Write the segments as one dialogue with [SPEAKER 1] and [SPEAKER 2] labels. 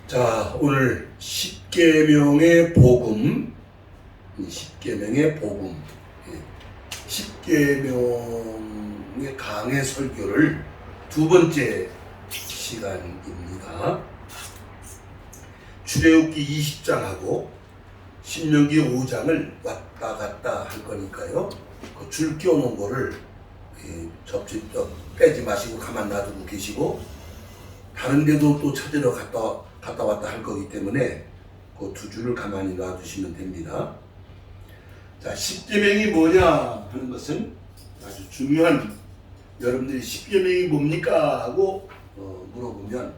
[SPEAKER 1] 자, 오늘 십계명의 복음, 십계명의 복음, 십계명의 강해 설교를 두 번째 시간입니다. 출애굽기 20장하고 신명기 5장을 왔다 갔다 할 거니까요. 그 줄 끼워놓은 거를 빼지 마시고 가만 놔두고 계시고, 다른 데도 또 찾으러 갔다 왔다 할 거기 때문에 그 두 줄을 가만히 놔두시면 됩니다. 자, 십계명이 뭐냐 하는 것은 아주 중요한, 여러분들이 십계명이 뭡니까 하고 물어보면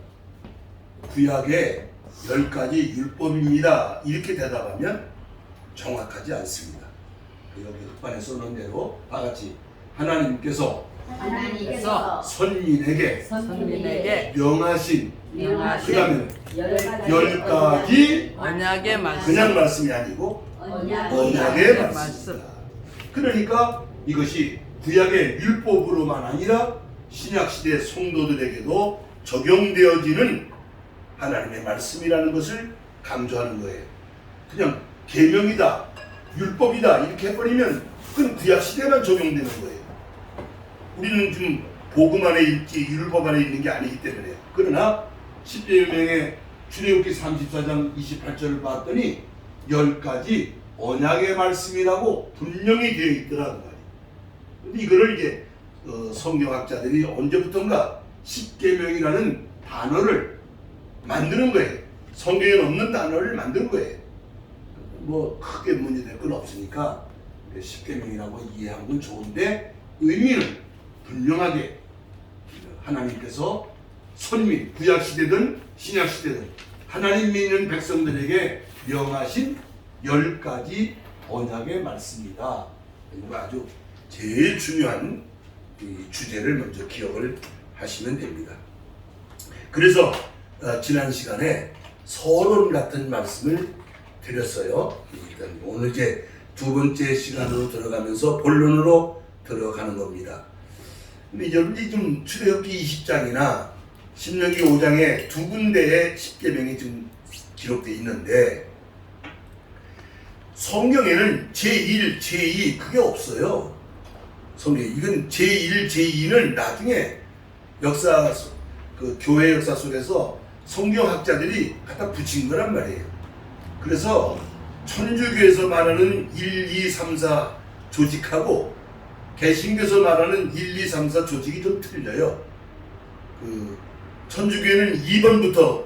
[SPEAKER 1] 구약의 10가지 율법입니다 이렇게 대답하면 정확하지 않습니다. 여기 흑판에 써놓은 대로 다 같이 하나님께서 선민에게 명하신 그 다음에 10가지
[SPEAKER 2] 언약의 말씀.
[SPEAKER 1] 그냥 말씀이 아니고 언약의 말씀이다. 그러니까 이것이 구약의 율법으로만 아니라 신약시대 성도들에게도 적용되어지는 하나님의 말씀이라는 것을 강조하는 거예요. 그냥 계명이다, 율법이다 이렇게 해버리면 그건 구약시대만 적용되는 거예요. 우리는 지금 복음 안에 있지 율법 안에 있는 게 아니기 때문에. 그러나 십계명의 출애굽기 34장 28절을 봤더니 10가지 언약의 말씀이라고 분명히 되어 있더라는 말이에요. 근데 이거를 이제 성경학자들이 언제부턴가 십계명이라는 단어를 만드는 거예요. 성경에 없는 단어를 만든 거예요. 뭐 크게 문제될 건 없으니까 십계명이라고 이해한 건 좋은데, 의미는 분명하게 하나님께서 선민, 구약시대든 신약시대든 하나님 믿는 백성들에게 명하신 10가지 언약의 말씀이다. 이거 아주 제일 중요한 이 주제를 먼저 기억을 하시면 됩니다. 그래서 지난 시간에 서론 같은 말씀을 드렸어요. 일단 오늘 이제 두 번째 시간으로 들어가면서 본론으로 들어가는 겁니다. 근데 여러분이 좀 출애굽기 20장이나 신명기 5장에 두 군데의 십계명이 좀 기록되어 있는데, 성경에는 제1, 제2 그게 없어요. 성경에 이건 제1, 제2는 나중에 역사, 교회 역사 속에서 성경학자들이 갖다 붙인 거란 말이에요. 그래서 천주교에서 말하는 1, 2, 3, 4 조직하고 개신교에서 말하는 1, 2, 3, 4 조직이 좀 틀려요. 천주교에는 2번부터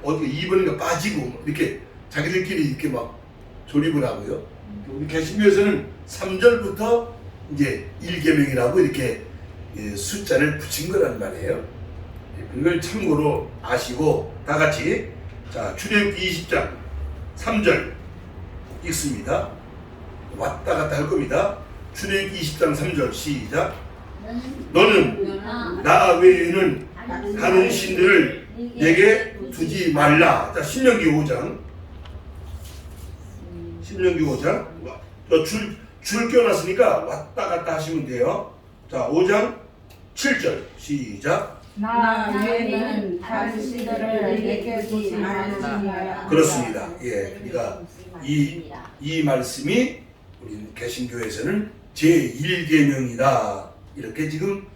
[SPEAKER 1] 어디 2번인가 빠지고 이렇게 자기들끼리 이렇게 막 조립을 하고요. 우리 개신교에서는 3절부터 이제 1계명이라고 이렇게 숫자를 붙인 거란 말이에요. 이걸 참고로 아시고 다 같이, 자, 출애굽기 20장 3절 읽습니다. 왔다 갔다 할 겁니다. 출애굽기 20장 3절 시작. 너는 나 외에는 다른 신들을 내게 두지 말라. 자, 신명기 5장. 줄 껴놨으니까 왔다 갔다 하시면 돼요. 자, 5장 7절 시작.
[SPEAKER 3] 나 외에는 다른 신들을 내게 두지 말라.
[SPEAKER 1] 그렇습니다. 예, 그러니까 이 말씀이 우리 개신교에서는 제1계명이다 이렇게 지금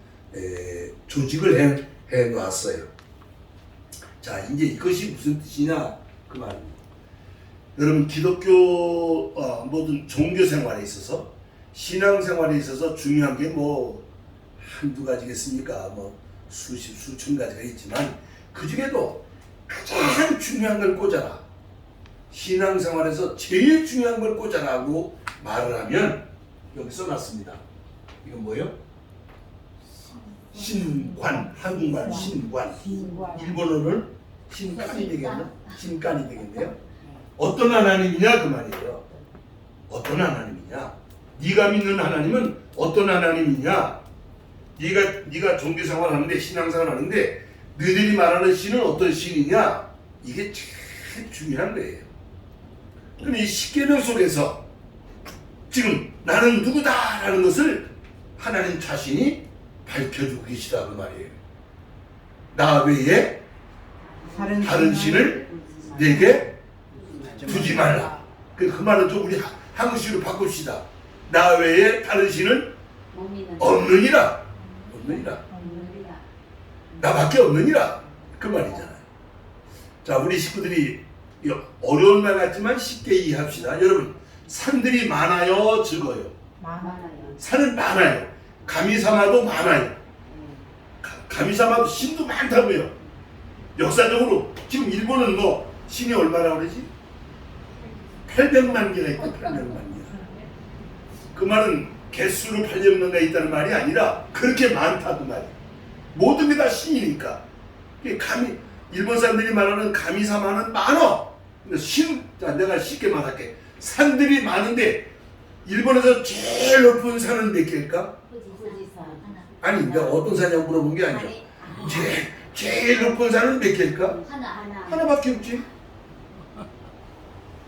[SPEAKER 1] 조직을 해 놨어요. 자, 이제 이것이 무슨 뜻이냐 그 말입니다. 여러분, 기독교 모든 종교 생활에 있어서, 신앙 생활에 있어서 중요한 게 뭐 한두 가지겠습니까? 뭐 수천 가지가 있지만 그 중에도 가장 중요한 걸 꽂아라, 신앙 생활에서 제일 중요한 걸 꽂아라고 말을 하면 여기 써놨습니다. 이건 뭐예요? 신관, 한국말 신관, 일본어는 신관이 되겠나? 신관이 되겠네요. 어떤 하나님이냐 그 말이에요. 어떤 하나님이냐? 네가 믿는 하나님은 어떤 하나님이냐? 네가 종교생활 하는데, 신앙생활 하는데 너희들이 말하는 신은 어떤 신이냐? 이게 제일 중요한 거예요. 그럼 이 십계명 속에서 지금 나는 누구다라는 것을 하나님 자신이 밝혀주고 계시다 그 말이에요. 나 외에 다른 신을 내게 두지 말라. 그 말은 좀 우리 한국식으로 바꿉시다. 나 외에 다른 신은 없느니라. 없느니라. 나밖에 없느니라. 그 말이잖아요. 자, 우리 식구들이 어려운 말 같지만 쉽게 이해합시다. 여러분, 산들이 많아요, 적어요?
[SPEAKER 3] 많아요.
[SPEAKER 1] 산은 많아요. 가미사마도 많아요. 가미사마도 신도 많다고요. 역사적으로 지금 일본은 뭐 신이 얼마나 그러지? 800만 개가 있고 800만 개. 그 말은 개수로 800만 개가 있다는 말이 아니라 그렇게 많다 그 말이에요. 모든 게 다 신이니까. 일본 사람들이 말하는 가미사마는 많어. 근데 자, 내가 쉽게 말할게. 산들이 많은데 일본에서 제일 높은 산은 몇 개일까? 아니, 내가 어떤 산이냐고 물어본 게 아니죠. 제일 높은 산은 몇 개일까? 하나밖에 없지.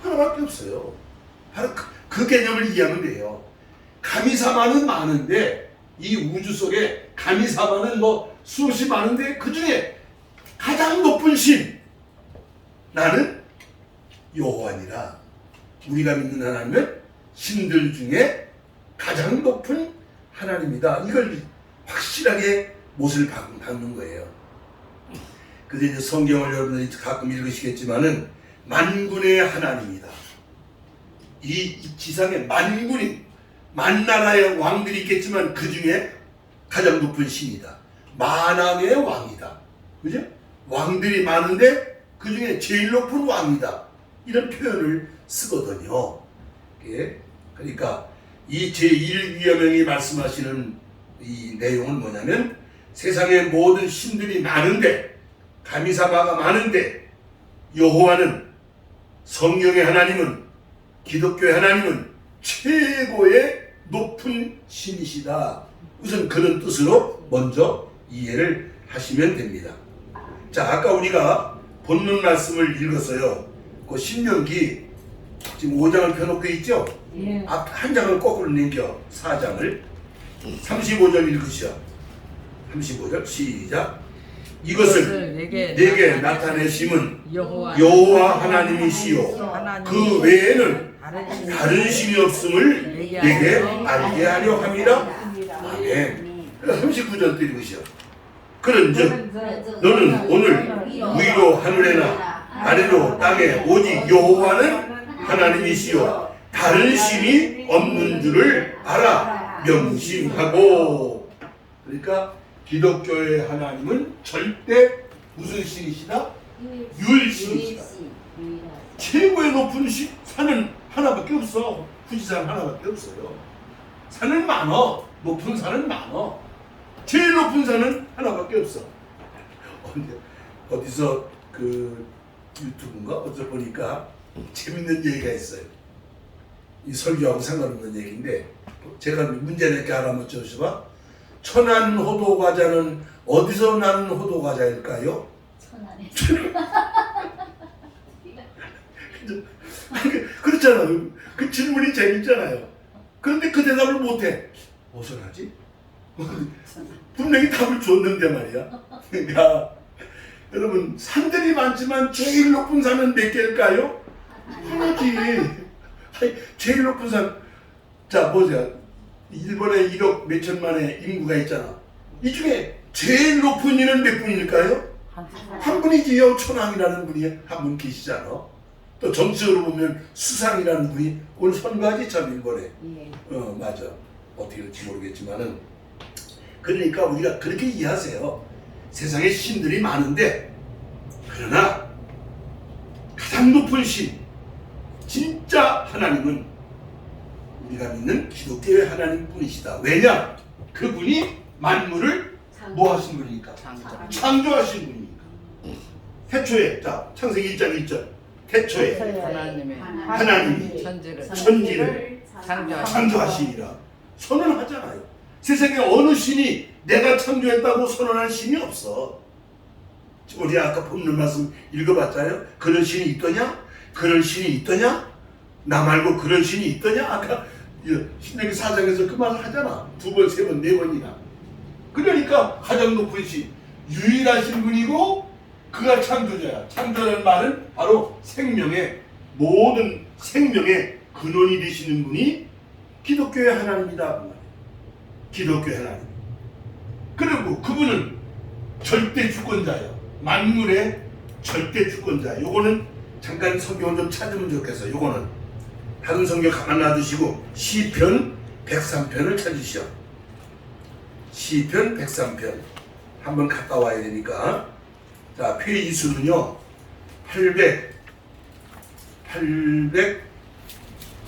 [SPEAKER 1] 하나밖에 없어요. 바로 그 개념을 이해하면 돼요. 가미사마는 많은데 이 우주 속에 가미사마는 뭐 수없이 많은데 그 중에 가장 높은 신 나는 여호와니라. 우리가 믿는 하나님은 신들 중에 가장 높은 하나님이다. 이걸 확실하게 못을 박는 거예요. 그래서 이제 성경을 여러분들이 가끔 읽으시겠지만은 만군의 하나님이다. 이 지상에 만나라의 왕들이 있겠지만 그 중에 가장 높은 신이다. 만왕의 왕이다. 그죠? 왕들이 많은데 그 중에 제일 높은 왕이다. 이런 표현을 쓰거든요. 예? 그러니까 이 제1위험형이 말씀하시는 이 내용은 뭐냐면 세상의 모든 신들이 많은데 가미사마가 많은데 여호와는 성경의 하나님은 기독교의 하나님은 최고의 높은 신이시다. 우선 그런 뜻으로 먼저 이해를 하시면 됩니다. 자, 아까 우리가 본문 말씀을 읽었어요. 그 신명기 지금 5장을 펴놓고 있죠?
[SPEAKER 3] 예.
[SPEAKER 1] 앞 한 장을 거꾸로 넘겨 4장을 35절 읽으시죠. 35절 시작. 이것을 내게 나타내심은 여호와 하나님이시요 그 외에는 다른 신이 없음을 내게 알게 하려 함이라. 아멘. 39절 읽으시죠. 그런즉 너는 오늘 위로 하늘에나 아래로 땅에 오직 여호와는 하나님이시요 다른 신이 없는 줄을 알아 명심하고. 그러니까 기독교의 하나님은 절대 무슨 신이시다? 유일신이시다. 최고의 높은 산은 하나밖에 없어.富士산 하나밖에 없어요. 산은 많어. 높은 산은 많어. 제일 높은 산은 하나밖에 없어. 어디서 그 유튜브인가 어디서 보니까 재밌는 얘기가 있어요. 이 설교하고 상관없는 얘기인데 제가 문제 낼게 하나 못 쳐봐. 천안 호도 과자는 어디서 나는 호도 과자일까요? 그렇잖아요. 그 질문이 재밌잖아요. 그런데 그 대답을 못해. 어디서 나지? 분명히 답을 줬는데 말이야. 그러니까 여러분 산들이 많지만 제일 높은 산은 몇 개일까요? 하나지. 제일 높은 산. 자 보세요. 일본에 1억 몇천만의 인구가 있잖아. 이 중에 제일 높은 이는 몇 분일까요? 한 분이지요. 천황이라는 분이 한 분 계시잖아. 또 정치적으로 보면 수상이라는 분이 오늘 선거하지 참 일본에. 맞아. 어떻게 될지 모르겠지만은 그러니까 우리가 그렇게 이해하세요. 세상에 신들이 많은데 그러나 가장 높은 신 진짜 하나님은 우리가 믿는 기독교의 하나님뿐이시다. 왜냐? 그분이 만물을 뭐 하신 분이니까? 창조하신 분이니까. 태초에 자 창세기 1장 1절 태초에 하나님이 천지를 창조하시니라 선언하잖아요. 세상에 어느 신이 내가 창조했다고 선언한 신이 없어. 우리 아까 본문 말씀 읽어봤잖아요. 그런 신이 있더냐? 그런 신이 있더냐? 나 말고 그런 신이 있더냐? 아까 신명기 4장에서 그 말을 하잖아. 2번, 3번, 4번이나. 그러니까 가장 높은 신, 유일하신 분이고 그가 창조자야. 창조라는 말은 바로 생명의 모든 생명의 근원이 되시는 분이 기독교의 하나님이다. 그 말이에요. 기독교의 하나님. 그리고 그분은 절대 주권자예요. 만물의 절대 주권자. 요거는 잠깐 성경을 좀 찾으면 좋겠어요. 요거는 다른 성경 가만 놔두시고 시편 103편을 찾으시오. 시편 103편 한번 갔다 와야 되니까. 자, 페이지 수는요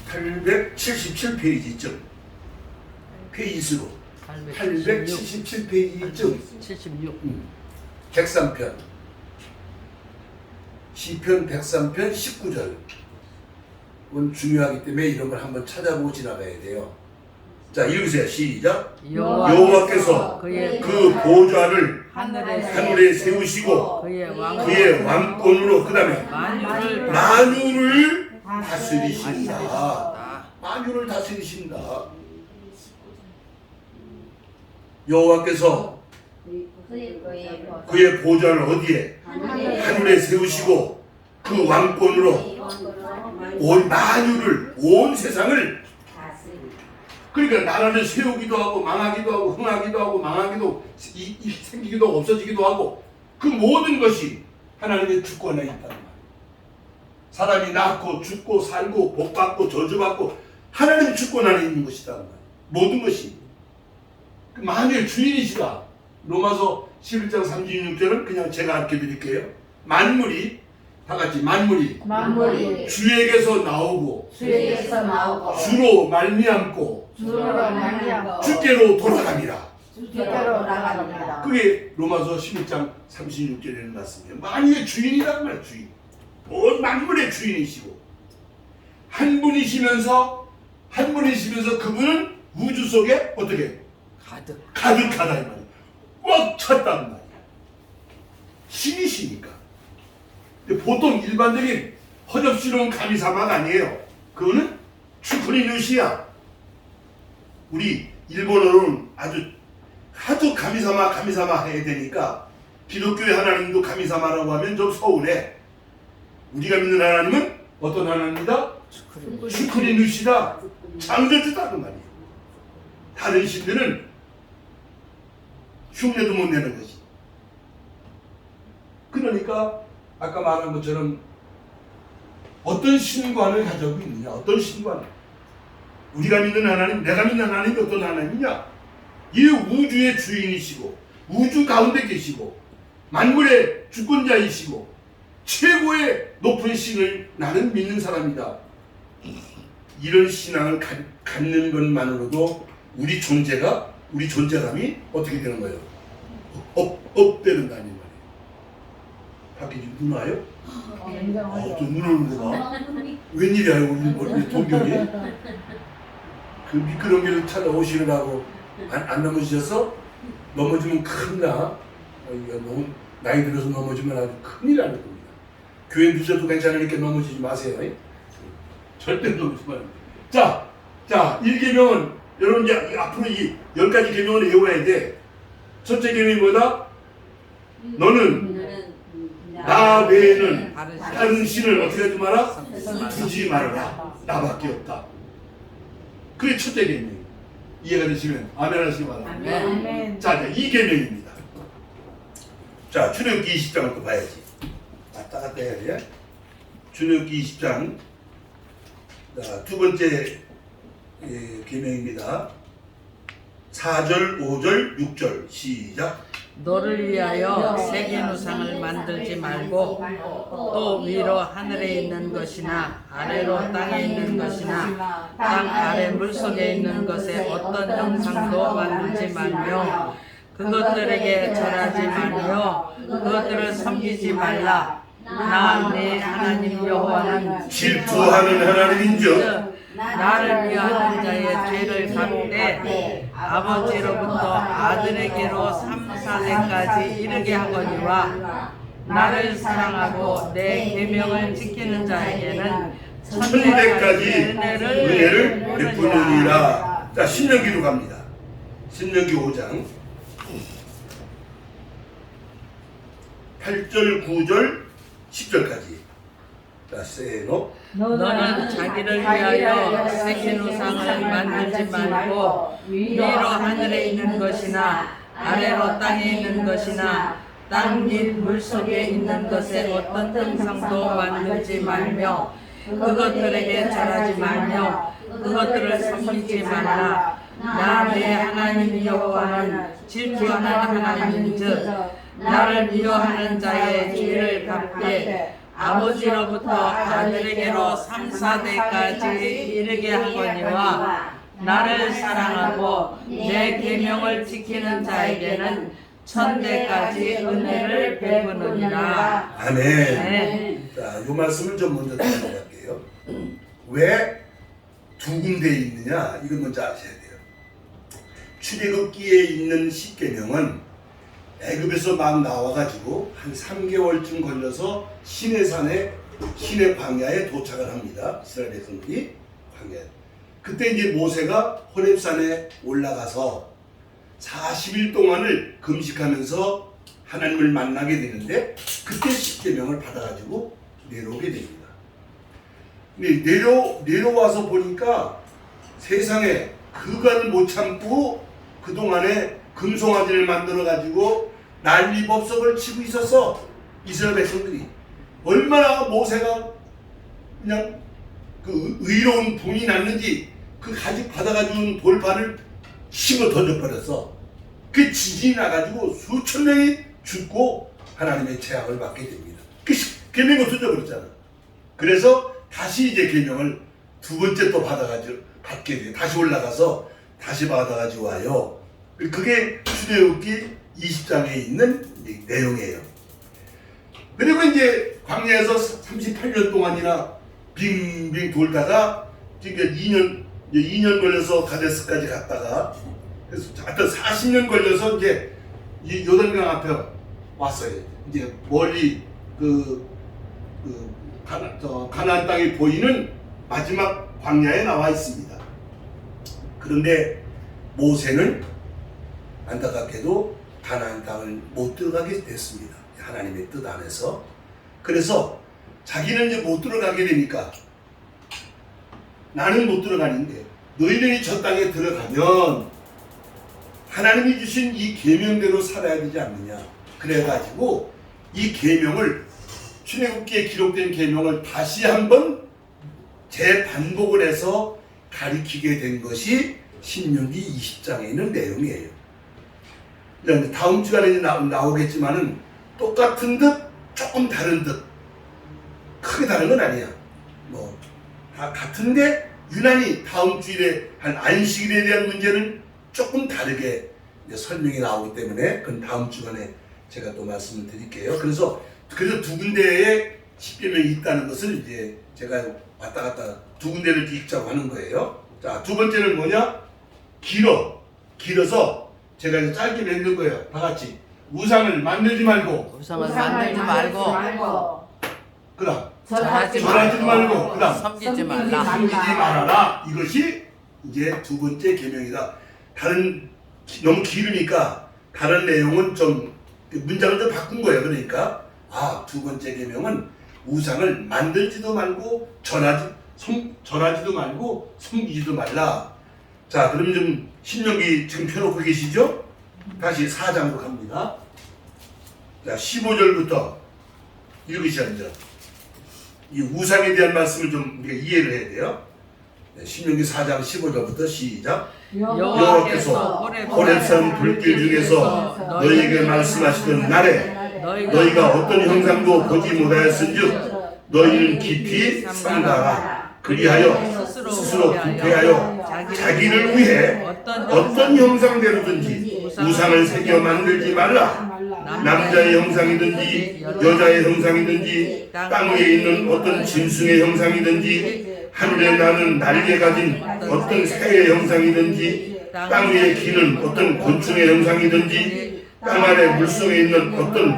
[SPEAKER 1] 877페이지쯤 페이지 수로 877페이지쯤
[SPEAKER 2] 76.
[SPEAKER 1] 103편 시편 103편 19절. 이건 중요하기 때문에 이런 걸 한번 찾아보고 지나가야 돼요. 자, 읽으세요. 시작. 여호와께서 그 보좌를 하늘에 세우시고 그의 왕권으로 그 다음에 만유를 다스리신다. 만유를 다스리신다. 여호와께서 그의 보좌를 어디에? 하늘에 세우시고 그 왕권으로 온 만유를, 온 세상을, 그러니까 나라를 세우기도 하고 망하기도 하고 흥하기도 하고 망하기도 생기기도 하고 없어지기도 하고 그 모든 것이 하나님의 주권에 있다는 말이에요. 사람이 낳고 죽고 살고 복받고 저주받고 하나님의 주권 안에 있는 것이다. 모든 것이 그 만유의 주인이시다. 로마서 11장 36절은 그냥 제가 가르쳐 드릴게요. 만물이 다 같이 만물이 주에게서 나오고 주로 말미암고 주께로 돌아갑니다. 그게 로마서 11장 36절에 있는 말씀이에요. 만유의 주인이란 말이에요. 주인. 온 만물의 주인이시고 한 분이시면서 그분은 우주 속에 어떻게 가득하다 이 말이에요. 꽉 찼단 말이에요. 신이시니까. 근데 보통 일반적인 허접스러운 가미사마가 아니에요. 그거는 추크리누시야. 우리 일본어로는 아주 가미사마 해야 되니까 기독교의 하나님도 가미사마라고 하면 좀 서운해. 우리가 믿는 하나님은 어떤 하나님이다? 추크리누시다. 창조주다 그 말이에요. 다른 신들은 흉내도 못 내는 거지. 그러니까 아까 말한 것처럼 어떤 신관을 가지고 있느냐, 어떤 신관. 우리가 믿는 하나님, 내가 믿는 하나님이 어떤 하나님이냐? 이 우주의 주인이시고 우주 가운데 계시고 만물의 주권자이시고 최고의 높은 신을 나는 믿는 사람이다. 이런 신앙을 갖는 것만으로도 우리 존재감이 어떻게 되는 거예요? 업되는 거 아닌 말이에요. 밖에 지금 눈 와요? 또 눈 오는 거 봐. 웬일이야 우리 동경이? 그 미끄러운 길을 찾아오시느라고 안 넘어지셔서 넘어지면 큰일 나. 너무 나이 들어서 넘어지면 아주 큰일 나는 겁니다. 교회 늦어도 괜찮으니까 넘어지지 마세요. 절대 넘어지지 마세요. 자, 1계명은 여러분 이제 앞으로 이 10가지 계명을 외워야 돼. 첫째 계명이 뭐다? 너는 나 외에는 다른 신을 어떻게 하지 마라? 두지 말아라. 나밖에 없다. 그게 첫째 계명. 이해가 되시면 아멘 하시기 바랍니다.
[SPEAKER 3] 아멘.
[SPEAKER 1] 자, 이 계명입니다. 자, 출애굽기 20장을 또 봐야지. 왔다 갔다 해야 돼. 출애굽기 20장. 자, 두 번째 계명입니다. 4절, 5절, 6절 시작.
[SPEAKER 2] 너를 위하여 세겜 우상을 만들지 말고 또 위로 하늘에 있는 것이나 아래로 땅에 있는 것이나 땅 아래 물속에 있는 것에 어떤 형상도 만들지 말며 그것들에게 절하지 말며 그것들을 섬기지 말라. 나 내 하나님 여호와는
[SPEAKER 1] 질투하는 하나님인즉
[SPEAKER 2] 나를 위하는 자의 죄를 갚되 아버지로부터 아들에게로 3, 4대까지 이르게 하거니와 나를 사랑하고 내 계명을 지키는 자에게는
[SPEAKER 1] 천대까지 은혜를 베푸느니라. 자, 신명기로 갑니다. 신명기 5장 8절, 9절, 10절까지. 자, 세노.
[SPEAKER 2] 너는 자기를 위하여 새긴 우상을 만들지 말고 위로 하늘에 있는 것이나 아래로 땅에 있는 것이나 땅 및 물속에 있는 것에 어떤 형상도 만들지 말며 그것들에게 절하지 말며 그것들을 섬기지 말라. 나 내 하나님 여호와는 질투하는 하나님인즉 나를 미워하는 자의 죄를 갚게 아버지로부터 아들에게로 3, 4대까지 이르게 하거니와 나를 사랑하고 내 계명을 지키는 자에게는 1000대까지 은혜를 베푸느니라.
[SPEAKER 1] 아멘.
[SPEAKER 2] 네.
[SPEAKER 1] 자, 이 말씀을 좀 먼저 드려볼게요. 왜 두 군데에 있느냐? 이건 먼저 아셔야 돼요. 출애굽기에 있는 십계명은 애굽에서 막 나와가지고 한 3개월쯤 걸려서 시내산에 시내 광야에 도착을 합니다. 이스라엘 백성들이 광야에. 그때 이제 모세가 호렙산에 올라가서 40일 동안을 금식하면서 하나님을 만나게 되는데 그때 십계명을 받아가지고 내려오게 됩니다. 근데 내려와서 보니까 세상에 그간을 못 참고 그동안에 금송아지를 만들어가지고 난리법석을 치고 있었어. 이스라엘 백성들이. 얼마나 모세가 그냥 그 의로운 분이 났는지 그 가죽 받아가지고 돌판을 심어 던져버렸어. 그 지진이 나가지고 수천 명이 죽고 하나님의 재앙을 받게 됩니다. 그 계명을 던져버렸잖아. 그래서 다시 이제 계명을 두 번째 또 받아가지고 받게 돼. 다시 올라가서 다시 받아가지고 와요. 그게 출애굽기 20장에 있는 내용이에요. 그리고 이제 광야에서 38년 동안이나 빙빙 돌다가 지금 2년 걸려서 가데스까지 갔다가 그래서 하여튼 40년 걸려서 이제 이 요단강 앞에 왔어요. 이제 멀리 가나안 땅이 보이는 마지막 광야에 나와 있습니다. 그런데 모세는 안타깝게도 가나안 땅을 못 들어가게 됐습니다. 하나님의 뜻 안에서. 그래서 자기는 이제 못 들어가게 되니까 나는 못 들어가는데 너희들이 저 땅에 들어가면 하나님이 주신 이 계명대로 살아야 되지 않느냐. 그래가지고 이 계명을 출애굽기에 기록된 계명을 다시 한번 재반복을 해서 가리키게 된 것이 신명기 20장에 있는 내용이에요. 다음 주간에 나오겠지만은 똑같은 듯 조금 다른 듯 크게 다른 건 아니야. 뭐 다 같은데 유난히 다음 주일에 한 안식일에 대한 문제는 조금 다르게 설명이 나오기 때문에 그건 다음 주간에 제가 또 말씀을 드릴게요. 그래서 두 군데에 십계명이 있다는 것을 이제 제가 왔다 갔다 두 군데를 읽자고 하는 거예요. 자, 두 번째는 뭐냐? 길어서 제가 이제 짧게 맺는 거예요. 다 같이 우상을 만들지 말고
[SPEAKER 2] 우상을 만들지 말고
[SPEAKER 1] 그다음
[SPEAKER 2] 절하지
[SPEAKER 1] 말고 그다음
[SPEAKER 2] 섬기지 말라.
[SPEAKER 1] 섬기지 말아라. 이것이 이제 두 번째 계명이다. 너무 길으니까 다른 내용은 좀 문장을 좀 바꾼 거예요. 그러니까 두 번째 계명은 우상을 만들지도 말고 절하지도 말고 섬기지도 말라. 자, 그럼 좀 신명기 지금 펴놓고 계시죠? 다시 4장으로 갑니다. 자, 15절부터 읽으셔야죠. 이 우상에 대한 말씀을 좀 우리가 이해를 해야 돼요. 네, 신명기 4장 15절부터 시작. 여호와께서 호렙산 불길 중에서 너희에게 말씀하시던 날에 너희가 어떤 형상도 보지 못하였은즉 너희는 깊이 삼가라. 그리하여 스스로 부패하여 자기를 위해 어떤 형상대로든지 우상을 새겨 만들지 말라. 남자의 형상이든지 여자의 형상이든지 땅 위에 있는 어떤 짐승의 형상이든지 하늘에 나는 날개 가진 어떤 새의 형상이든지 땅 위에 기는 어떤 곤충의 형상이든지 땅 아래 물속에 있는 어떤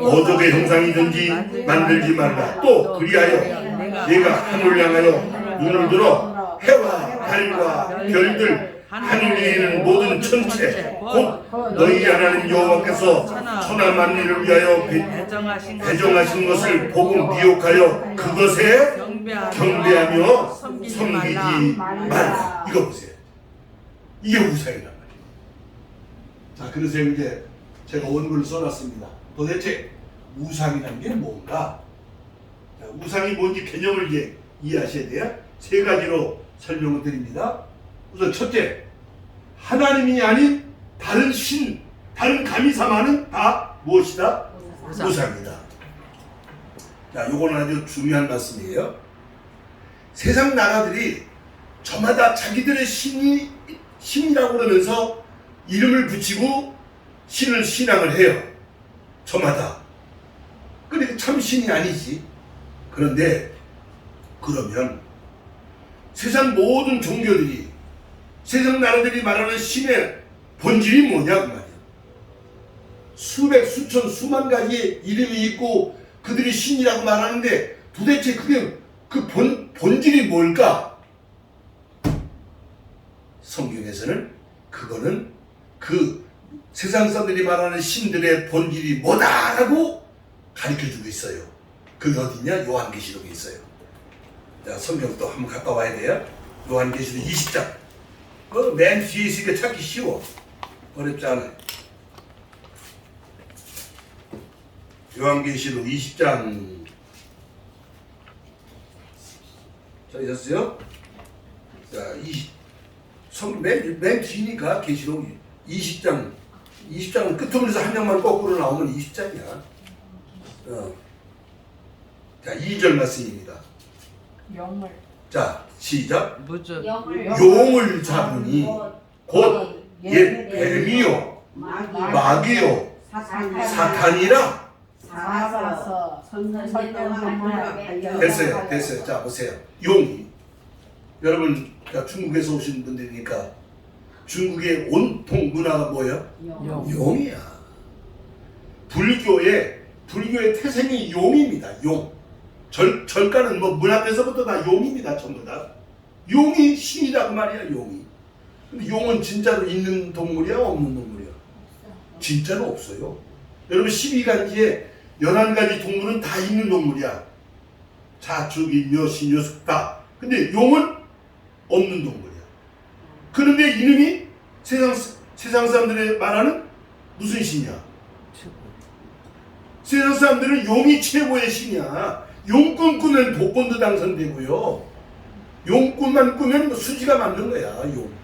[SPEAKER 1] 어족의 형상이든지 만들지 말라. 또 그리하여 내가 하늘을 향하여 눈을 들어 해와 달과 별들 하늘에 있는 모든 천체 곧 너희 하나님 여호와께서 천하 만민을 위하여 배정하신 것을 보고 미혹하여 그것에 경배하며 섬기지 말라. 이거 보세요. 이게 우상이란 말이에요. 자, 그래서 이제 제가 원문을 써놨습니다. 도대체 우상이라는 게 뭔가? 자, 우상이 뭔지 개념을 이해하셔야 돼요. 세 가지로 설명을 드립니다. 우선 첫째, 하나님이 아닌 다른 신, 다른 가미사마는 다 무엇이다? 우상이다. 자, 요거는 아주 중요한 말씀이에요. 세상 나라들이 저마다 자기들의 신이라고 그러면서 이름을 붙이고 신을 신앙을 해요. 저마다. 그러니까 참 신이 아니지. 그런데 그러면 세상 모든 종교들이, 세상 나라들이 말하는 신의 본질이 뭐냐 그 말이야. 수백, 수천, 수만 가지의 이름이 있고 그들이 신이라고 말하는데 도대체 그게 그 본질이 뭘까? 성경에서는 그거는 그 세상 사람들이 말하는 신들의 본질이 뭐다라고 가르쳐주고 있어요. 그게 어디냐? 요한계시록에 있어요. 자, 성경 또 한번 갔다 와야 돼요. 요한계시록 20장. 그 맨 뒤에 있으니까 찾기 쉬워. 어렵지 않아요. 요한계시록 20장. 찾으셨어요? 자, 맨 뒤니까 계시록 20장은 끝부분에서 한 장만 거꾸로 나오면 20장이야. 자, 2절 말씀입니다.
[SPEAKER 3] 영을.
[SPEAKER 1] 자, 시작.
[SPEAKER 2] 무슨
[SPEAKER 1] 용을 잡으니 곧 옛 뱀이요 마귀요 사탄이라.
[SPEAKER 3] 잡아서 설명하면
[SPEAKER 1] 됐어요. 자, 보세요. 용이, 여러분 중국에서 오신 분들이니까 중국의 온통 문화가 뭐예요? 용이야. 불교의 태생이 용입니다. 용. 절가는 뭐 문 앞에서부터 다 용입니다. 전부 다. 용이 신이라고 말이야. 용이. 근데 용은 진짜로 있는 동물이야? 없는 동물이야? 진짜로 없어요. 여러분 12가지에 11가지 동물은 다 있는 동물이야. 자축, 인묘, 신묘, 숙다. 근데 용은 없는 동물이야. 그런데 이놈이 세상 사람들이 말하는 무슨 신이야? 세상 사람들은 용이 최고의 신이야. 용꾼 꾸면 복권도 당선되고요. 용꾼만 꾸면 수지가 맞는 거야. 용.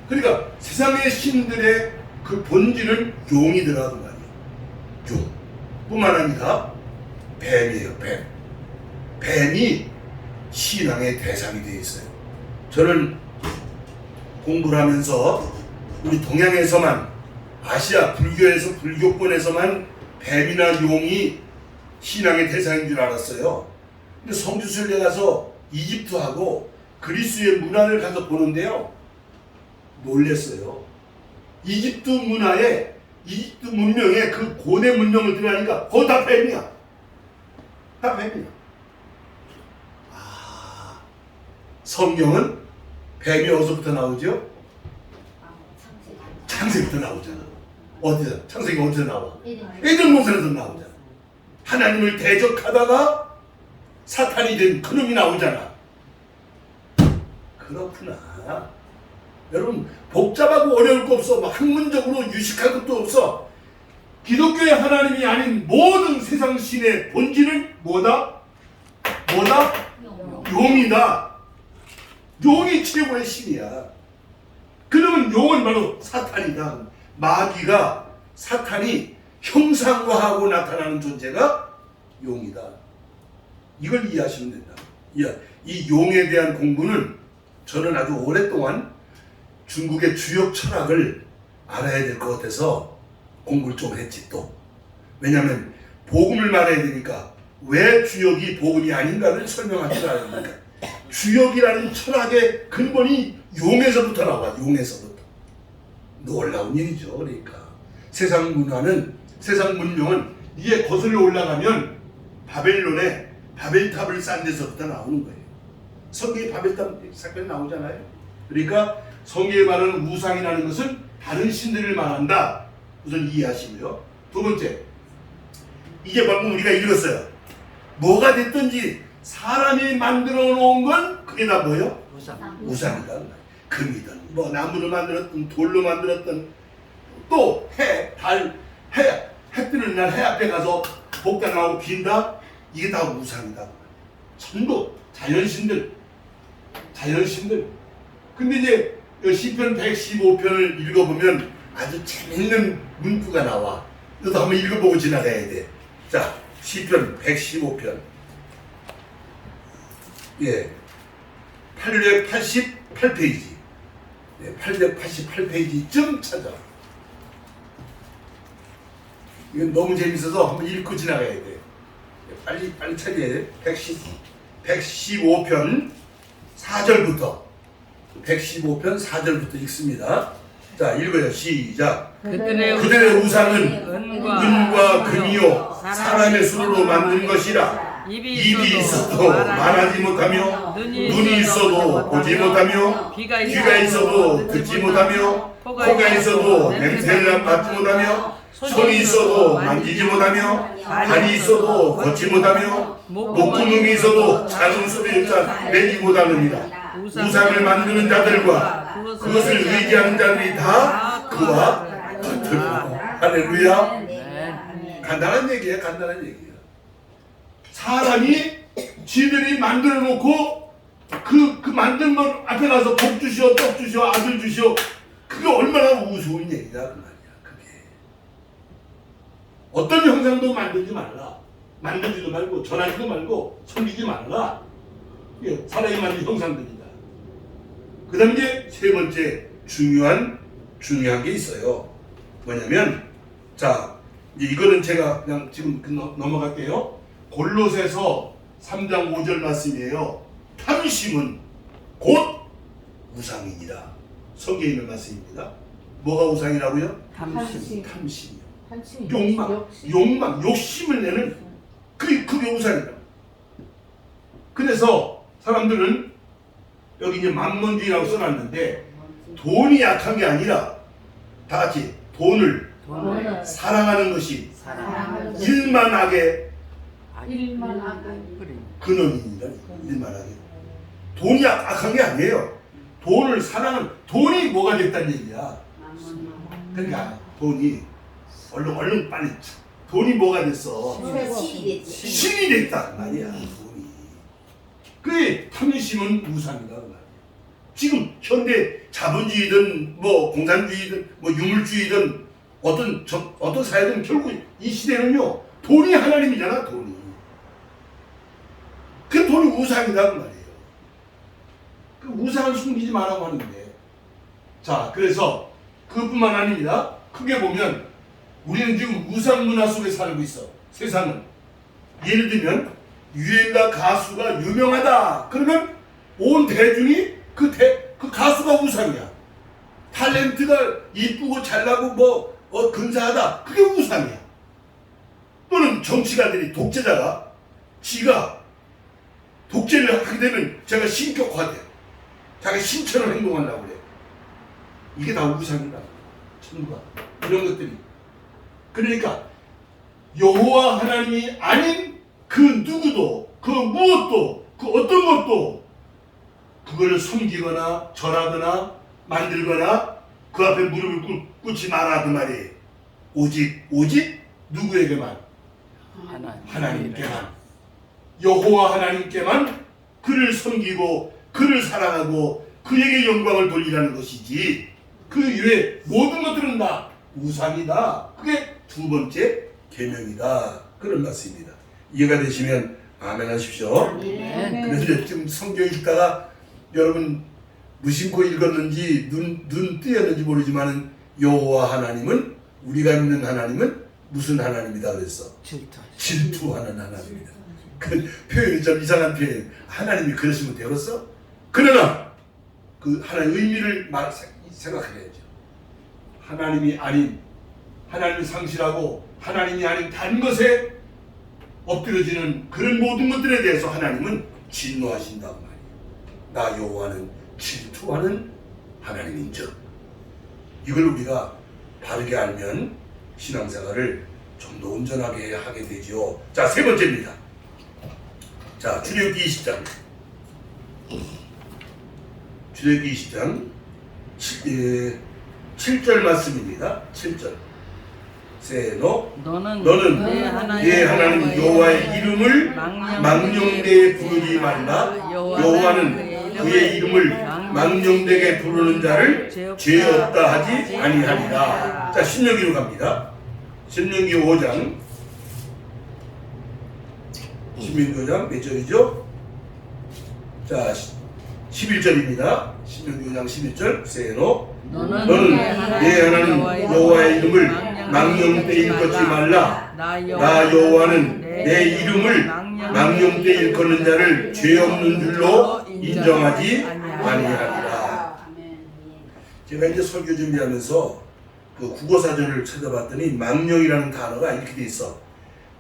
[SPEAKER 1] 그러니까 세상의 신들의 그 본질은 용이더라고 말이야. 용. 뿐만 아니라 뱀이에요. 뱀이 신앙의 대상이 되어 있어요. 저는 공부를 하면서 우리 동양에서만, 아시아 불교에서, 불교권에서만 뱀이나 용이 신앙의 대상인 줄 알았어요. 근데 성지순례 가서 이집트하고 그리스의 문화를 가서 보는데요, 놀랬어요. 이집트 문화에, 이집트 문명에 그 고대 문명을 들어가니까 그거 다 뱀이야. 다 뱀이야. 성경은 뱀이 어디서부터 나오죠? 창세기부터 나오잖아. 어디서? 창세기 어디서 나와? 에덴 동산에서 나오잖아. 하나님을 대적하다가 사탄이 된 그놈이 나오잖아. 그렇구나. 여러분 복잡하고 어려울 거 없어. 학문적으로 유식할 것도 없어. 기독교의 하나님이 아닌 모든 세상 신의 본질은 뭐다? 용이다. 용이 최고의 신이야. 그러면 용은 바로 사탄이다. 마귀가, 사탄이 형상화하고 나타나는 존재가 용이다. 이걸 이해하시면 된다. 이 용에 대한 공부는 저는 아주 오랫동안 중국의 주역 철학을 알아야 될 것 같아서 공부를 좀 했지 또. 왜냐하면 복음을 말해야 되니까 왜 주역이 복음이 아닌가를 설명할 줄 알아야 되니까. 주역이라는 철학의 근본이 용에서부터 나와. 용에서부터. 놀라운 일이죠. 그러니까 세상 문화는, 세상 문명은 이에 거슬러 올라가면 바벨론에 바벨탑을 쌓은 데서부터 나오는 거예요. 성경에 바벨탑 사건 나오잖아요. 그러니까 성경에 말하는 우상이라는 것은 다른 신들을 말한다. 우선 이해하시고요. 두 번째, 이제 방금 우리가 읽었어요. 뭐가 됐든지 사람이 만들어 놓은 건 그게 다 뭐예요? 우상이다. 금이든 뭐 나무로 만들었든 돌로 만들었든 또 해 뜨는 날 해 앞에 가서 복당하고 빈다. 이게 다 우상이다. 전부 자연신들. 근데 이제 시편 115편을 읽어보면 아주 재밌는 문구가 나와. 너도 한번 읽어보고 지나가야 돼. 자, 시편 115편. 예, 888페이지. 예, 888페이지쯤 찾아. 이건 너무 재밌어서 한번 읽고 지나가야 돼. 빨리 찾아야 돼. 115편 4절부터 115편 4절부터 읽습니다. 자, 읽어요. 시작. 그들의 우상은 은과 금이요 사람의 손으로 만든 것이라. 입이 있어도 말하지 못하며 눈이 있어도 보지 못하며 귀가 있어도 듣지 못하며 코가 있어도 냄새를 맡지 못하며 손이 있어도 만지지 못하며 발이 있어도 걷지 못하며 목구멍이 있어도 작은 소리를 내지 못하느니라. 우상을 만드는 자들과 그것을 의지하는 자들이 다 그와 같으리라. 할렐루야. 간단한 얘기야. 사람이 지들이 만들어 놓고 그 만든 것 앞에 가서 복 주시오, 떡 주시오, 아들 주시오. 그게 얼마나 우스운 얘기다 그 말이야. 그게 어떤 형상도 만들지 말라. 만들지도 말고 전하지도 말고 섬기지 말라. 이게 사람이 만든 형상들이다. 그 다음에 이제 세 번째 중요한 게 있어요. 뭐냐면, 자, 이제 이거는 제가 그냥 지금 넘어갈게요. 골로새서 3장 5절 말씀이에요. 탐심은 곧 우상이니라. 성경에 있는 말씀입니다. 뭐가 우상이라고요? 탐심이요. 욕망, 욕심을 내는 그게 우상이다. 그래서 사람들은 여기 이제 만몬주의라고 써놨는데, 돈이 약한 게 아니라 다 같이 돈을 사랑하는 것이 일만하게 근원입니다. 일만하게. 돈이 악한 게 아니에요. 돈을 사랑하는, 돈이 뭐가 됐다는 얘기야. 그러니까 돈이 얼른 빨리, 돈이 뭐가 됐어? 신이 됐다 말이야. 돈이. 그게 탐심은 우상이다 말이야. 지금 현대 자본주의든 뭐 공산주의든 뭐 유물주의든 어떤 사회든 결국 이 시대는요, 돈이 하나님이잖아. 돈이. 그 돈이 우상이다 그 말이에요. 그 우상을 숨기지 말라고 하는데, 자, 그래서 그뿐만 아닙니다. 크게 보면 우리는 지금 우상 문화 속에 살고 있어. 세상은. 예를 들면 유행가 가수가 유명하다 그러면 온 대중이 그 가수가 우상이야. 탤런트가 이쁘고 잘나고 근사하다, 그게 우상이야. 또는 정치가들이, 독재자가 지가 독재를 하게 되면 제가 신격화돼. 자기 신처럼 행동한다고 그래. 이게 다 우상이다. 전부가. 이런 것들이. 그러니까 여호와 하나님이 아닌 그 누구도, 그 무엇도, 그 어떤 것도 그거를 섬기거나 절하거나 만들거나 그 앞에 무릎을 꿇지 마라 그 말이에요. 오직 누구에게만? 하나님께만. 여호와 하나님께만 그를 섬기고 그를 사랑하고 그에게 영광을 돌리라는 것이지, 그 이외에 모든 것들은 다 우상이다. 그게 두 번째 계명이다. 그런 말씀입니다. 이해가 되시면 아멘 하십시오. 그런데 지금 성경 읽다가 여러분 무심코 읽었는지 눈 뜨였는지 모르지만 여호와 하나님은, 우리가 믿는 하나님은 무슨 하나님이다 그랬어? 질투하는 하나님이다. 그 표현이 좀 이상한 표현. 하나님이 그러시면 되겠어? 그러나 그 하나님의 의미를 생각해야죠. 하나님이 아닌, 하나님을 상실하고 하나님이 아닌 다른 것에 엎드려지는 그런 모든 것들에 대해서 하나님은 진노하신다고 말이에요. 나 여호와는 질투하는 하나님인즉. 이걸 우리가 바르게 알면 신앙생활을 좀 더 온전하게 하게 되지요. 자, 세 번째입니다. 자, 출애굽기 20장. 출애굽기 20장 7절 말씀입니다. 7절. 세노 너는 네 하나님 여호와의 이름을 망령되게 부르지 말라. 여호와는 그의 이름을 망령되게 부르는 자를 죄 없다 하지 아니하리라. 자, 신명기로 갑니다. 신명기 5장. 신명기 5장 몇 절이죠? 자, 11절입니다. 신명기 5장 11절. 세노 너는 네 하나님 여호와의 이름을 망령되이 일컫지 말라. 나 여호와는 내 이름을 망령되이 일컫는 자를 죄 없는 줄로 인정하지 아니하리라. 제가 이제 설교 준비하면서 그 국어사전을 찾아봤더니 망령이라는 단어가 이렇게 돼 있어.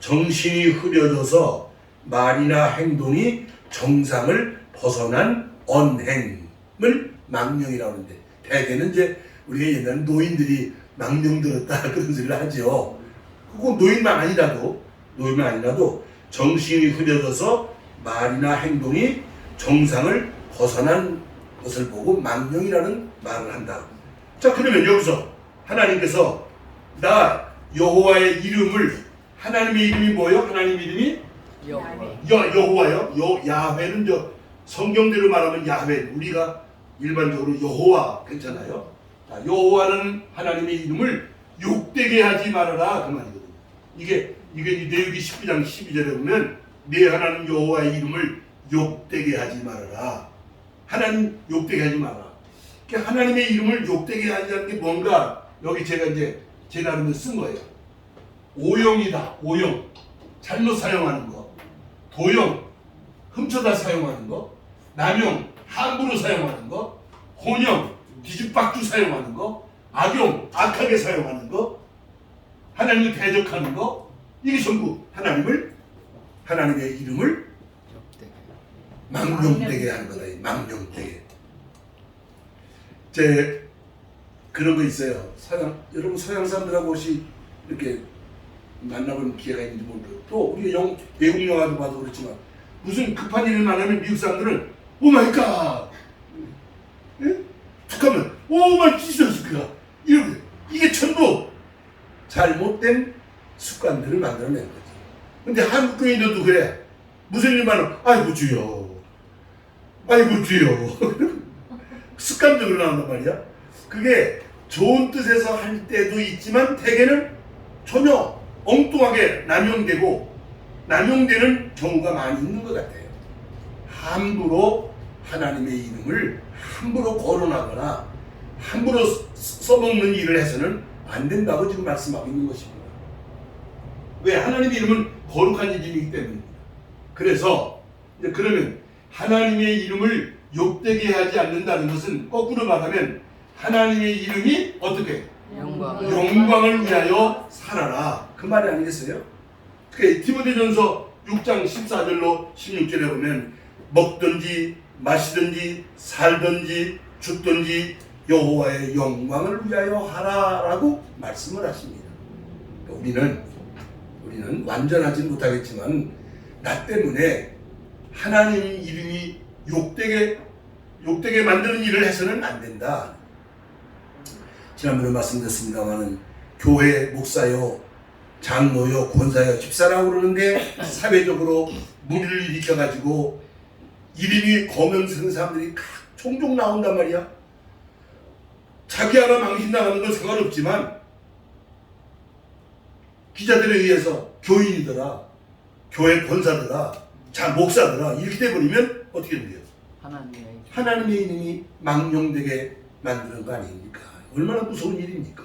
[SPEAKER 1] 정신이 흐려져서 말이나 행동이 정상을 벗어난 언행을 망령이라고 하는데, 대개는 이제 우리가 옛날에 노인들이 망령 들었다 그런 소리를 하죠. 그거 노인만 아니라도 정신이 흐려져서 말이나 행동이 정상을 벗어난 것을 보고 망령이라는 말을 한다. 자, 그러면 여기서 하나님께서 나 여호와의 이름을, 하나님의 이름이 뭐예요? 하나님 이름이 여호와요. 야훼는 저 성경대로 말하면 야훼, 우리가 일반적으로 여호와 괜찮아요. 자, 여호와는 하나님의 이름을 욕되게 하지 말아라 그 말이거든요. 이게 레위기 19장 12절에 보면 네 하나님 여호와의 이름을 욕되게 하지 말아라. 하나님 욕되게 하지 마라. 그러니까 하나님의 이름을 욕되게 하자는 게 뭔가, 여기 제가 이제 제 나름대로 쓴 거예요. 오용이다. 오용, 잘못 사용하는 거. 도용, 훔쳐다 사용하는 거. 남용, 함부로 사용하는 거. 혼용, 뒤죽박죽 사용하는 거. 악용, 악하게 사용하는 거. 하나님을 대적하는 거. 이게 전부 하나님의 이름을 망령되게 하는 거다. 망령되게. 그런 거 있어요. 여러분 서양 사람들하고 혹시 이렇게 만나본 기회가 있는지 모르겠어요. 또 우리가 외국 영화도 봐도 그렇지만 무슨 급한 일을 만나면 미국 사람들은 오 마이 갓, 북하면 오 마이 지저스가, 이렇게. 이게 전부 잘못된 습관들을 만들어낸 거지. 근데 한국인들도 그래. 무슨 일만 하면 아이고 주여, 아이고 주여 습관적으로 나온단 말이야. 그게 좋은 뜻에서 할 때도 있지만 대개는 전혀 엉뚱하게 남용되는 경우가 많이 있는 것 같아요. 함부로 하나님의 이름을 함부로 거론하거나 함부로 써먹는 일을 해서는 안 된다고 지금 말씀하고 있는 것입니다. 왜? 하나님의 이름은 거룩한 이름이기 때문입니다. 그래서 이제 그러면 하나님의 이름을 욕되게 하지 않는다는 것은 거꾸로 말하면 하나님의 이름이 어떻게? 영광을 위하여 살아라. 그 말이 아니겠어요? 디모데전서 6장 14절로 16절에 보면 먹든지 마시든지 살든지 죽든지 여호와의 영광을 위하여 하라라고 말씀을 하십니다. 우리는 완전하지 못하겠지만 나 때문에 하나님 이름이 욕되게 만드는 일을 해서는 안 된다. 지난번에 말씀드렸습니다마는 교회 목사요, 장로요, 권사요, 집사라고 그러는데 사회적으로 무리를 일으켜가지고 이름이 거명스러운 사람들이 종종 나온단 말이야. 자기 하나 망신 나가는 건 상관없지만 기자들에 의해서 교인이더라, 교회 권사더라, 목사더라 이렇게 돼버리면 어떻게 돼요? 하나님의 이름이 망령되게 만드는 거 아닙니까? 얼마나 무서운 일입니까?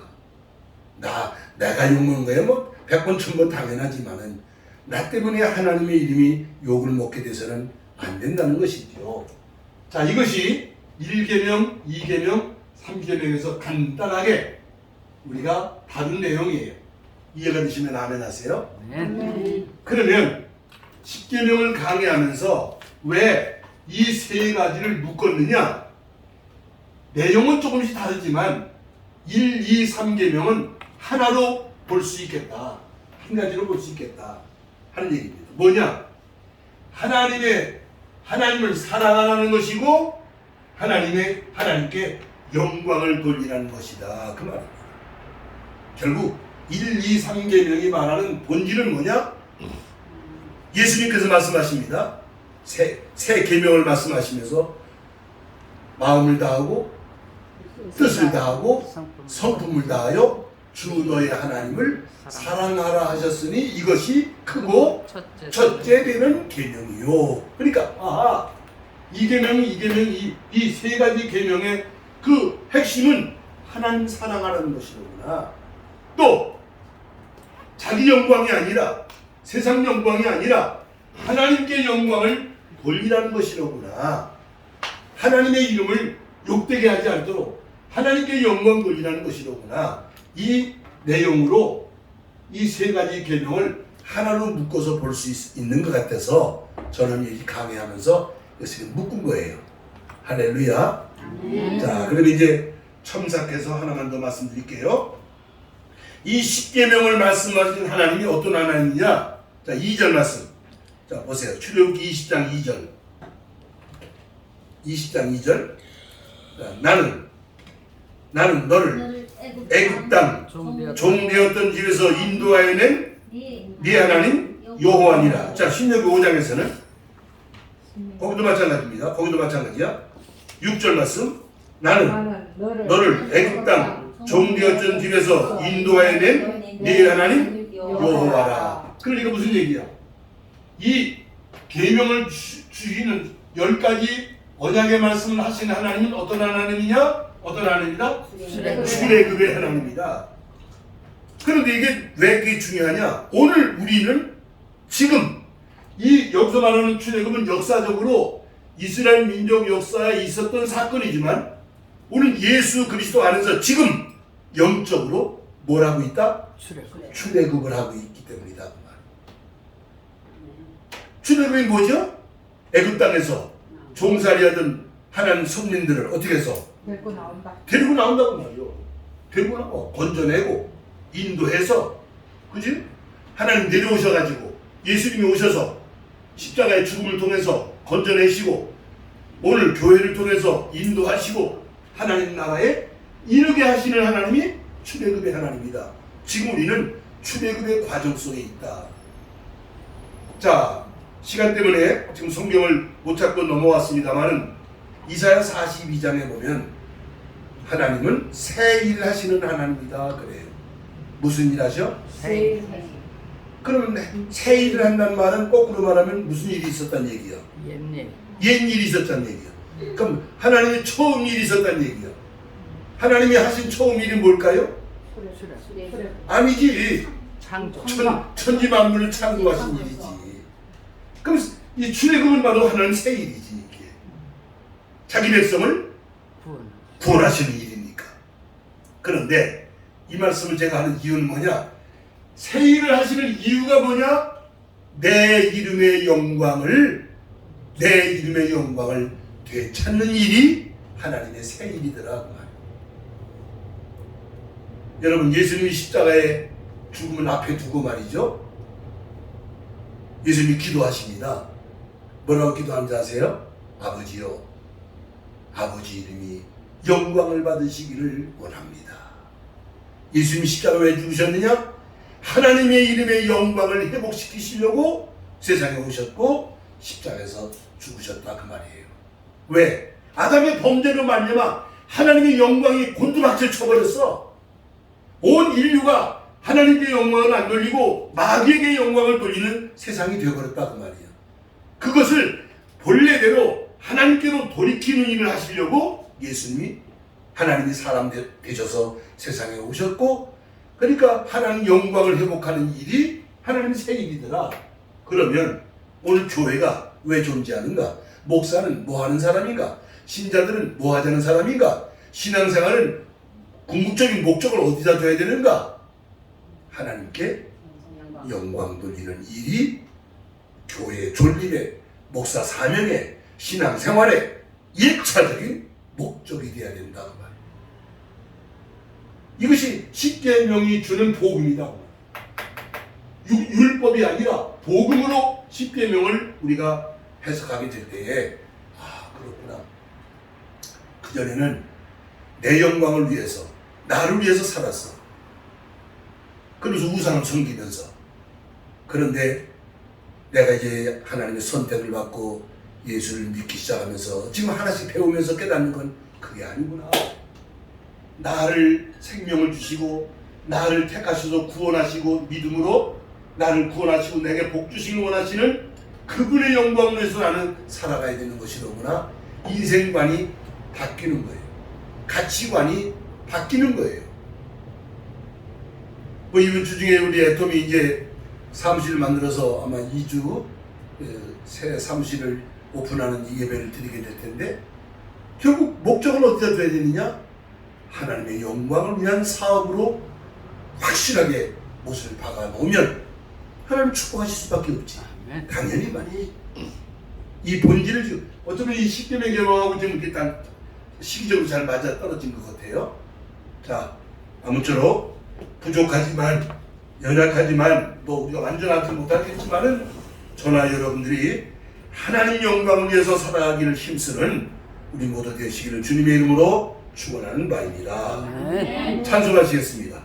[SPEAKER 1] 내가 욕먹는 거야 뭐 100번 1000번 당연하지만은 나 때문에 하나님의 이름이 욕을 먹게 돼서는 안 된다는 것이죠. 자, 이것이 1계명, 2계명, 3계명에서 간단하게 우리가 다룬 내용이에요. 이해가 되시면 아멘 하세요.
[SPEAKER 2] 네.
[SPEAKER 1] 그러면 10계명을 강의하면서 왜 이 세 가지를 묶었느냐? 내용은 조금씩 다르지만 1, 2, 3계명은 하나로 볼 수 있겠다. 한 가지로 볼 수 있겠다 하는 얘기입니다. 뭐냐? 하나님을 사랑하라는 것이고 하나님께 영광을 돌리라는 것이다. 그 말입니다. 결국 1, 2, 3계명이 말하는 본질은 뭐냐? 예수님께서 말씀하십니다. 새 계명을 말씀하시면서 마음을 다하고 뜻을 다하고 성품을 다하여 주 너의 하나님을 사랑하라 하셨으니 이것이 크고 첫째 되는 계명이요. 그러니까 이 계명이 이 세 가지 계명의 그 핵심은 하나님 사랑하라는 것이로구나. 또 자기 영광이 아니라 세상 영광이 아니라 하나님께 영광을 돌리라는 것이로구나. 하나님의 이름을 욕되게 하지 않도록 하나님께 영광 돌리라는 것이로구나. 이 내용으로 이 세 가지 계명을 하나로 묶어서 볼 수 있는 것 같아서 저는 이 강의하면서 이것을 묶은 거예요. 할렐루야. 자, 그럼 이제 첨삭해서 하나만 더 말씀드릴게요. 이 10계명을 말씀하신 하나님이 어떤 하나님이냐? 자, 2절 말씀. 자, 보세요. 출애굽기 20장 2절. 20장 2절. 자, 나는 너를 애굽 땅 종되었던 집에서 인도하여 낸 네 하나님 여호와니라. 자, 신명기 5장에서는 거기도 마찬가지입니다. 거기도 마찬가지야. 6절 말씀. 나는 너를 애굽 땅 종되었던 집에서 인도하여 낸 네 하나님 여호와라. 그러니까 무슨 얘기야? 이 계명을 주시는 10가지 언약의 말씀을 하시는 하나님은 어떤 하나님이냐? 어떤 하나님이다? 출애굽의 하나님이다. 그런데 이게 왜 그게 중요하냐? 오늘 우리는 지금 이 여기서 말하는 출애굽은 역사적으로 이스라엘 민족 역사에 있었던 사건이지만 오늘 예수 그리스도 안에서 지금 영적으로 뭘 하고 있다? 출애굽을 하고 있기 때문이다. 출애굽이 뭐죠? 애굽 땅에서 종살이하던 하나님 손님들을 어떻게 해서 데리고 나온다고 말이요. 데리고 나와 건져내고 인도해서, 그지? 하나님 내려오셔가지고 예수님이 오셔서 십자가의 죽음을 통해서 건져내시고 오늘 교회를 통해서 인도하시고 하나님 나라에 이르게 하시는 하나님이 출애굽의 하나님이다. 지금 우리는 출애굽의 과정 속에 있다. 자, 시간 때문에 지금 성경을 못 찾고 넘어왔습니다만은 이사야 42장에 보면 하나님은 새 일 하시는 하나님이다 그래요. 무슨 일 하셔? 그러면 새 일을 한다는 말은 거꾸로 말하면 무슨 일이 있었다는 얘기야? 옛일이 있었다는 얘기야. 그럼 하나님의 처음 일이 있었다는 얘기야. 하나님이 하신 처음 일이 뭘까요? 아니지. 천지 만물을 창조하신 일이지. 그럼 이 출애굽은 바로 하나님 새 일이지. 이게. 자기 백성을 구원하시는 일이니까. 그런데 이 말씀을 제가 하는 이유는 뭐냐? 새 일을 하시는 이유가 뭐냐? 내 이름의 영광을 되찾는 일이 하나님의 새 일이더라. 여러분, 예수님이 십자가의 죽음을 앞에 두고 말이죠. 예수님이 기도하십니다. 뭐라고 기도하는지 아세요? 아버지요, 아버지 이름이 영광을 받으시기를 원합니다. 예수님이 십자가 왜 죽으셨느냐? 하나님의 이름의 영광을 회복시키시려고 세상에 오셨고 십자가에서 죽으셨다 그 말이에요. 왜? 아담의 범죄로 말미암아 하나님의 영광이 곤두박질 쳐버렸어. 온 인류가 하나님께 영광을 안 돌리고 마귀에게 영광을 돌리는 세상이 되어버렸다 그 말이에요. 그것을 본래대로 하나님께로 돌이키는 일을 하시려고 예수님이 하나님이 사람 되셔서 세상에 오셨고, 그러니까 하나님 영광을 회복하는 일이 하나님의 새 일이더라. 그러면 오늘 교회가 왜 존재하는가? 목사는 뭐 하는 사람인가? 신자들은 뭐 하자는 사람인가? 신앙생활은 궁극적인 목적을 어디다 둬야 되는가? 하나님께 영광 돌리는 일이 교회의 존립의 목사 사명의 신앙생활의 1차적인 목적이 되어야 된다 그 말이에요. 이것이 십계명이 주는 복음이다. 율법이 아니라 복음으로 십계명을 우리가 해석하게 될 때에 그렇구나. 그전에는 내 영광을 위해서 나를 위해서 살았어. 그래서 우상을 섬기면서. 그런데 내가 이제 하나님의 선택을 받고 예수를 믿기 시작하면서 지금 하나씩 배우면서 깨닫는 건 그게 아니구나. 나를 생명을 주시고 나를 택하셔서 구원하시고 믿음으로 나를 구원하시고 내게 복 주시길 원하시는 그분의 영광을 위해서 나는 살아가야 되는 것이로구나. 인생관이 바뀌는 거예요. 가치관이 바뀌는 거예요. 뭐 이번 주 중에 우리 애톰이 이제 사무실을 만들어서 아마 2주 새 사무실을 오픈하는 예배를 드리게 될 텐데 결국 목적은 어디다 둬야 되느냐? 하나님의 영광을 위한 사업으로 확실하게 못을 박아 놓으면 하나님 축복하실 수밖에 없지. 당연히 말이지. 이 본질을 지금 어쩌면 이 십계명 개명하고 지금 이렇게 딱 시기적으로 잘 맞아 떨어진 것 같아요. 자, 아무쪼록 부족하지만 연약하지만 또 우리가 완전하지 못하겠지만은 저나 여러분들이 하나님 영광을 위해서 살아가기를 힘쓰는 우리 모두 되시기를 주님의 이름으로 축원하는 바입니다. 찬송하시겠습니다.